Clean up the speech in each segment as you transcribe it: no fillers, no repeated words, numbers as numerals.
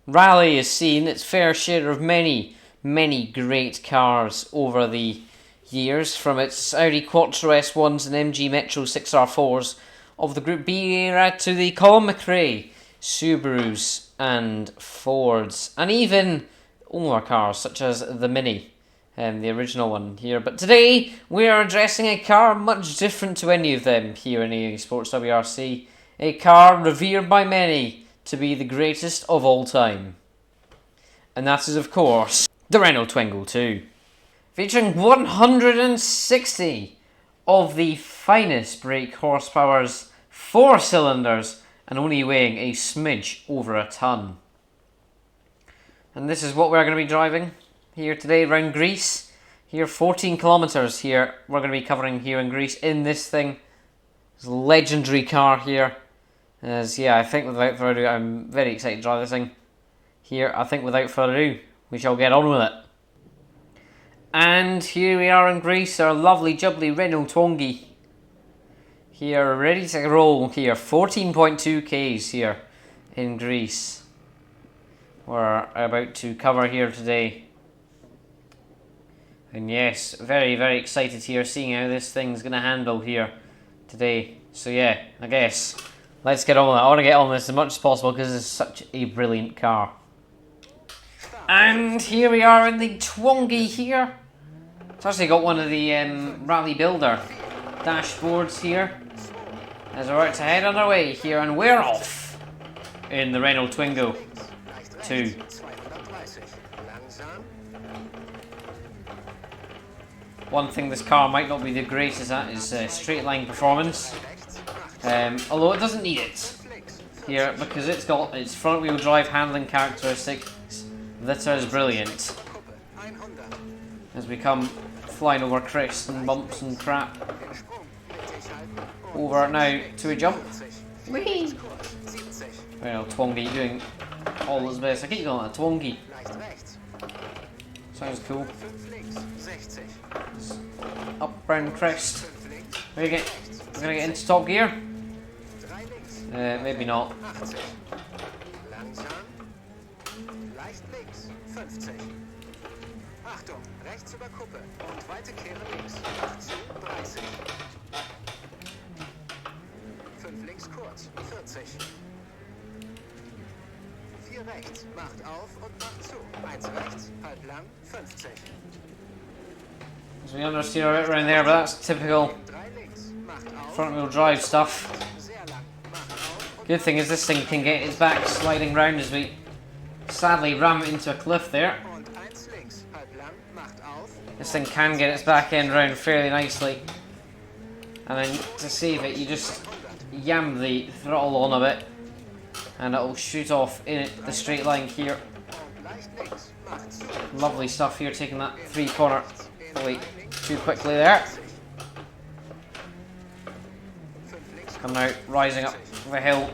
Rally has seen its fair share of many, many great cars over the years, from its Audi Quattro S1s and MG Metro 6R4s of the Group B era to the Colin McRae Subarus and Fords, and even older cars such as the Mini, the original one here. But today we are addressing a car much different to any of them here in AE Sports WRC, a car revered by many to be the greatest of all time. And that is, of course, the Renault Twingo 2. Featuring 160 of the finest brake horsepowers, 4 cylinders, and only weighing a smidge over a ton. And this is what we're going to be driving here today around Greece. Here, 14 kilometres here we're going to be covering here in Greece in this thing. This legendary car here. As I think without further ado, I'm very excited to drive this thing. Here, I think without further ado, we shall get on with it. And here we are in Greece, our lovely jubbly Renault Twingo. Here, ready to roll here, 14.2 Ks here in Greece. We're about to cover here today. And yes, very, very excited here, seeing how this thing's going to handle here today. So yeah, I guess, let's get on with it. I want to get on with this as much as possible because it's such a brilliant car. And here we are in the Twingo here. It's actually got one of the Rally Builder dashboards here. As we're about to head on our way here, and we're off in the Renault Twingo 2. One thing this car might not be the greatest at is straight line performance. Although it doesn't need it here because it's got its front wheel drive handling characteristics that are brilliant. As we come flying over crests and bumps and crap. Over now to a jump. Whee! Well, Twingo doing all its best. I keep calling it a Twingo. Sounds cool. Up round crest. We're gonna get into top gear. Maybe not. Achtung, rechts über Kuppe und weite Kehre links. 30. 5 links kurz, 40. 4 rechts, macht auf und macht zu. 1 rechts, halb lang, 50. So we understeer a bit around there, but that's typical front wheel drive stuff. Good thing is this thing can get its back sliding round as we sadly ram it into a cliff there. This thing can get its back end round fairly nicely. And then to save it, you just yam the throttle on a bit and it'll shoot off in the straight line here. Lovely stuff here, taking that 3-corner way too quickly there. Coming out, rising up the hill,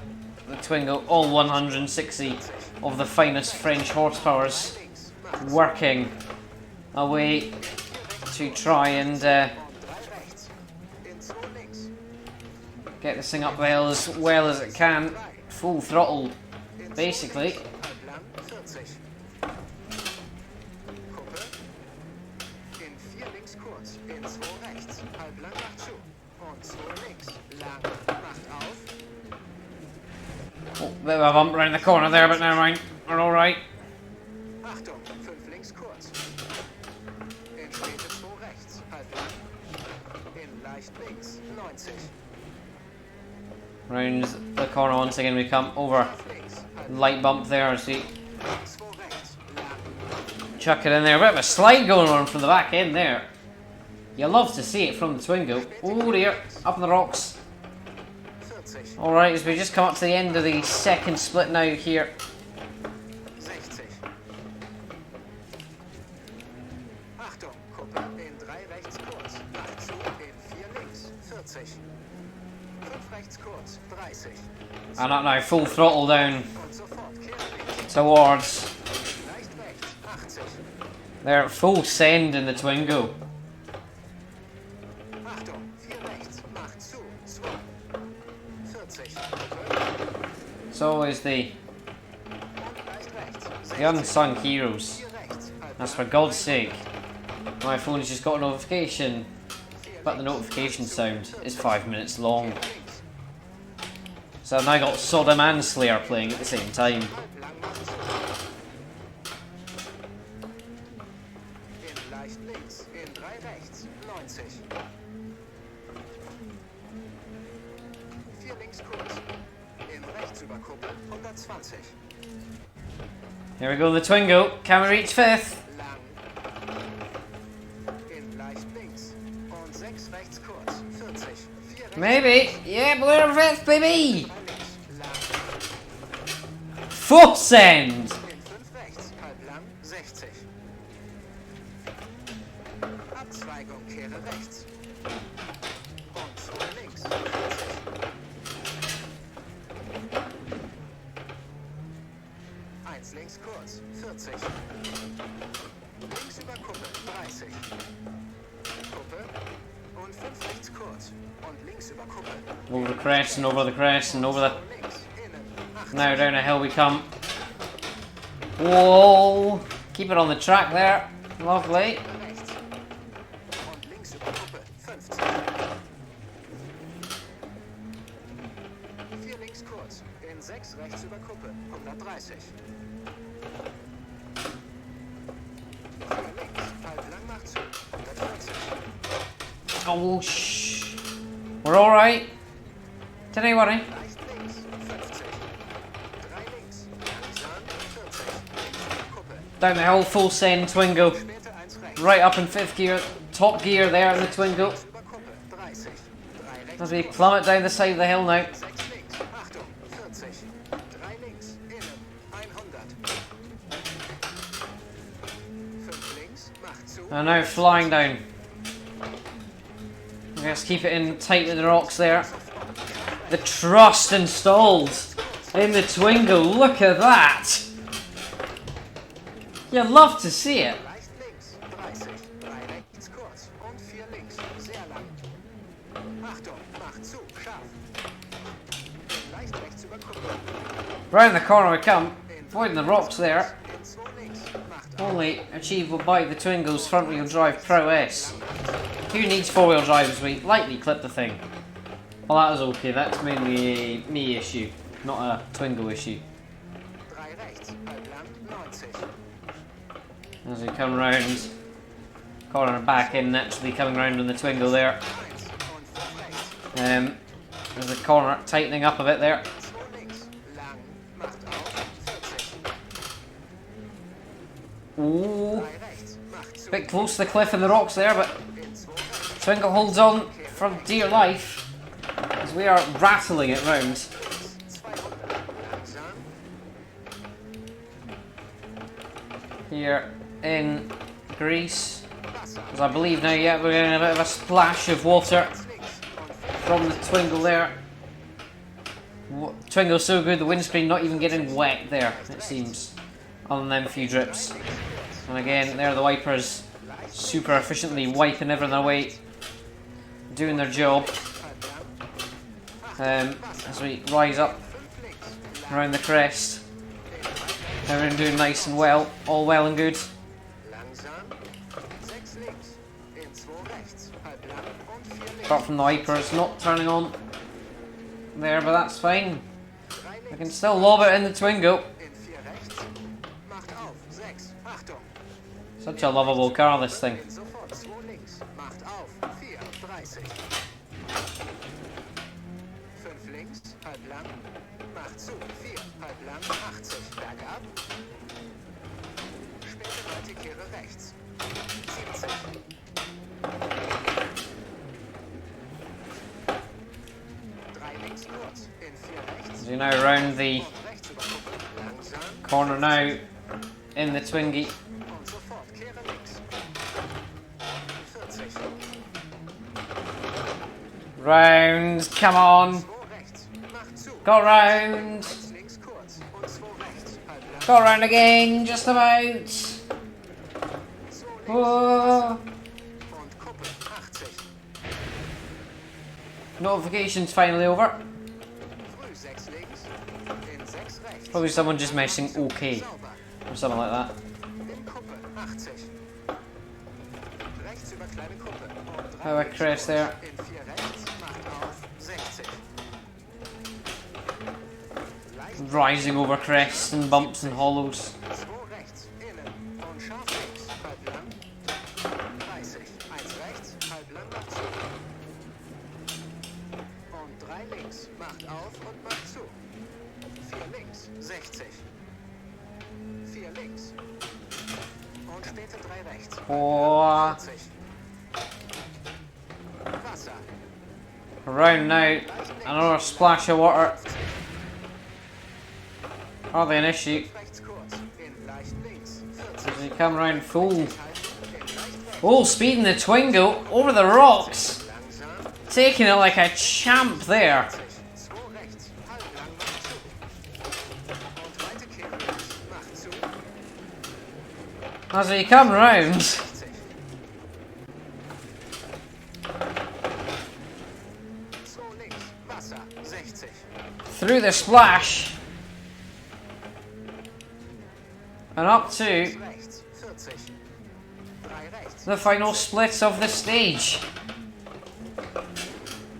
the Twingo, all 160 of the finest French horsepowers working away to try and get this thing up the hill as well as it can. Full throttle, basically. Oh, bit of a bump around the corner there, but never mind. We're alright. Round the corner once again, we come over. Light bump there, see. Chuck it in there. A bit of a slide going on from the back end there. You love to see it from the Twingo. Oh dear, up in the rocks. Alright, as we just come up to the end of the second split now here. And up now, full throttle down towards. They're at full send in the Twingo. It's always the The unsung heroes. 4 rechts, halb As lang, for God's sake, my phone has just got a notification, but the notification sound is 5 minutes long. links, So I've now got Sodom and Slayer playing at the same time. halb lang macht zu. In leicht links, in 3 rechts, 90. 4 links kurz. In rechts über Kuppel, 120. Here we go, the Twingo. Can we reach 5th? Lang. In leicht links. Und 6 rechts kurz, 40. 4 rechts, Maybe. Yeah, we're 5th, baby! 3 links, lang. Full send! In 5 rechts, halb lang, 60. Abzweigung, kehre rechts. Und 2 links, 40. 1 links kurz, 40. Links über Kuppel, 30. Kuppel. Und 5 rechts kurz. Und links über Kuppel. Over the crest and over the crest and over the... Links, innen, 80. Now down a hill we come. Whoa! Keep it on the track there. Lovely. Rechts. Und links über Kuppel, 50. 4 links kurz. In 6 rechts über Kuppel, 130. 4 links, halb lang macht zu, 140. Oh, shh. We're alright. Don't you worry. Leicht links, 50. 3 links, langsam, 40. Links über Kuppel. Down the hill, full send, Twingo. Später 1 rechts. Right up in 5th gear. Top gear there in the Twingo. Links über Kuppel, 30. 3 rechts As we kurz. plummet down the side of the hill now. 6 links, Achtung, 40. 3 links, innen, 100. 5 links, macht zu. And now flying down. Let's keep it in tight to the rocks there. The trust installed in the Twingo. Look at that. You'd love to see it. Leicht links, 30. 3 rechts kurz. Und 4 links, sehr lang. Achtung, macht zu, scharf. Leicht rechts über Kuppel. Round the corner we come. Avoiding the rocks there. In 2 links, macht auf. Only achievable by the Twingo's front wheel drive prowess. Who needs 4-wheel drive as we lightly clip the thing? Well, that was okay. That's mainly a me issue, not a Twingo issue. 3 rechts, halb lang, 90. As we come round, corner back in, naturally coming round on the Twingo there. 1 und 5 rechts. There's the corner tightening up a bit there. 2 links, lang, macht auf, 40. Ooh, 3 rechts, macht zu. bit close to the cliff and the rocks there, but In 2 rechts, Twingo holds on for dear life as we are rattling it round. 200. Langsam. Here in Greece, Wasser. as I believe now, yeah, we're getting a bit of a splash of water Links und 5 from the Twingo there. Twingo's so good, the windscreen not even getting wet there, it seems, other than them few drips. And again, there are the wipers super efficiently wiping everything away, doing their job. As we rise up around the crest, everything doing nice and well, all well and good. Langsam. 6 links. In 2 rechts. Halb lang und 4 links. Apart from the wipers not turning on there, but that's fine. 3 I links. can still lob it in the Twingo. In 4 rechts. Macht auf. 6. Achtung. Such a lovable car, this thing. In sofort. 2 links. Macht auf. 4. 30. 5 links. Halb lang. Macht zu. 4. Halb lang. 80. Bergab. Späte weite Kehre rechts. 70. 3 links kurz. In 4 rechts. As we now round the Und rechts über Kuppel. Langsam. corner now in the Twingy. Und sofort. Kehre links. 40. Round, come on. 2 rechts. Macht zu. Go round. Rechts, links kurz. Und 2 rechts. Halb lang. Go round again, just about. 2 links. Whoa. Und Kuppel. 80. Notification's finally over. Früh 6 links. In 6 rechts. Probably someone just messing okay. Sauber. or something like that. In Kuppe 80. Rechts über kleine Kuppe und 3 Have a links crest kurz. there. In 4 rechts, macht auf 60. Leicht Rising over crests and bumps and hollows. 2 rechts, innen und scharf links, halb lang, 30, 1 rechts, halb lang macht zu. Und 3 links, macht auf und macht zu. 4 links, 60. 4 links. Und später 3 rechts. Oh, 40. Wasser. around now, another splash of water. Hardly an issue. Rechts kurz. In leicht links. 40. As you come around full, In leicht rechts. full speed in the Twingo over the rocks, Langsam. taking it like a champ there. 2 rechts. Halb lang macht zu. Und weite Kehr links. Macht zu. As you come round, 60. 2 links. Wasser. 60. through the splash, and up to Rechts. 40. 3 rechts. the final split of the stage.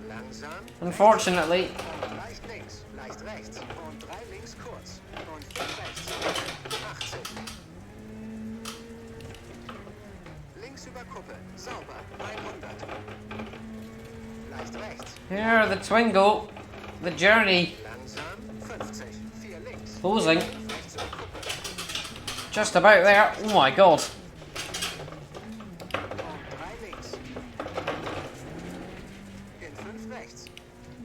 Langsam. Unfortunately, Und leicht links. Leicht rechts. Und 3 links kurz. Und 4 rechts. 80. Links über Kuppe. Sauber. 100. Leicht rechts. here the Twingo, the journey Langsam. 50. 4 links. closing, Rechts über Kuppe. just about there. Oh my god. Und 3 links. In 5 rechts.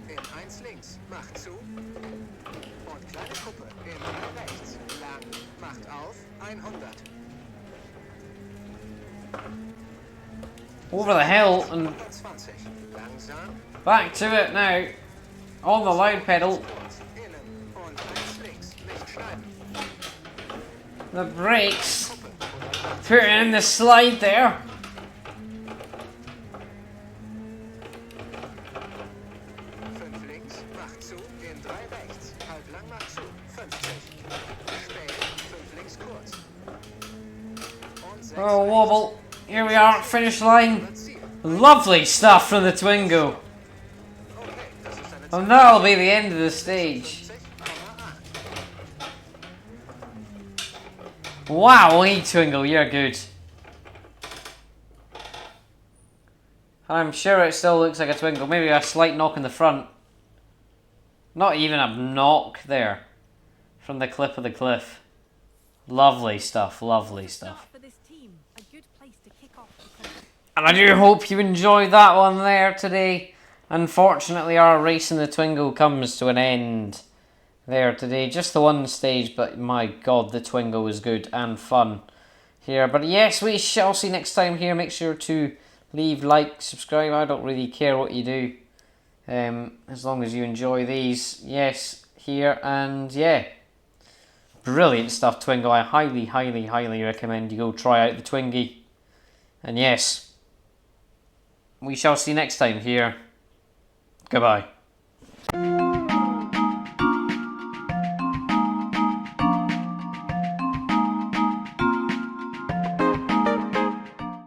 In 1 links. Macht zu. Und kleine Kuppe. In 3 rechts. Lang. Macht auf. 100. Over the hill and 120. Langsam. back to it now. On the loud pedal, Kurz. Innen. Und 1 links. Nicht schneiden. the brakes, Kuppe. putting in the slide there. 5 links. Macht zu. In 3 rechts. Halb lang macht zu. 50. Spät. 5 links kurz. Und 6 Oh, wobble. Here we are, finish line. Ziel. Lovely stuff from the Twingo. Okay, das ist eine And that'll be the end of the stage. 50,8. Wow, Lee Twingo, you're good. I'm sure it still looks like a Twingo. Maybe a slight knock in the front. Not even a knock there. From the clip of the cliff. Lovely stuff, lovely stuff. For this team, a good place to kick off the competition. And I do hope you enjoyed that one there today. Unfortunately, our race in the Twingo comes to an end there today. Just the one stage, but my god, the Twingo was good and fun here. But yes, we shall see next time here. Make sure to leave, like, subscribe. I don't really care what you do, as long as you enjoy these. Yes, here, and yeah, brilliant stuff, Twingo. I highly, highly, highly recommend you go try out the Twingie. And yes, we shall see next time here. Goodbye.